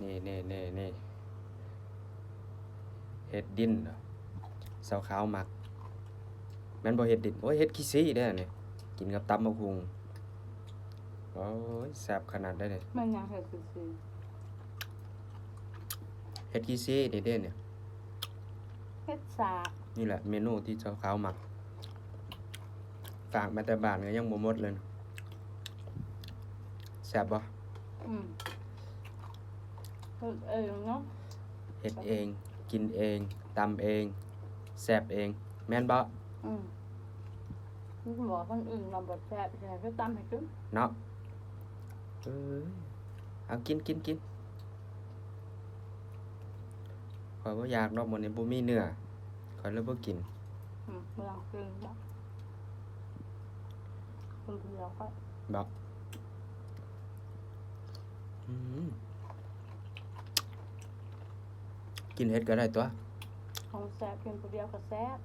นี่เห็ดดินเหรอสาวขาวมักแม่นบ่เห็ดดินโอ้ยเห็ดขี้ซี่ได้อนี่กินกับตำบักหุ่งโอ้ยแซ่บขนาดได้เลย มันยังเห็ดซื่อ เฮ็ดขี้ซี่นี่เด้เนี่ย ๆเห็ดสาบ นี่แหละเมนูที่เจ้าขาวมักฝากมาแต่บ้านก็ยังบ่หมดเลยนะแซ่บบ่ อืมเห็ดเองเนาะ เฮ็ดเองกินเองตำเองแซ่บเองแม่นบ่ อืมนี่บอกคนอื่นเราบดแซ่บใช่ไหมก็ตำให้กิน เนาะเอ้ยเอากินข้อยบ่อยากดอกมื้อนี้บ่มีเนื้อข้อยเลยบ่กิน ไม่ต้องกินแล้วคนเดียวก็ บ่อืมกินเฮ็ดก็ได้ตัว ของแซ่บกินคนเดียวก็แซ่บ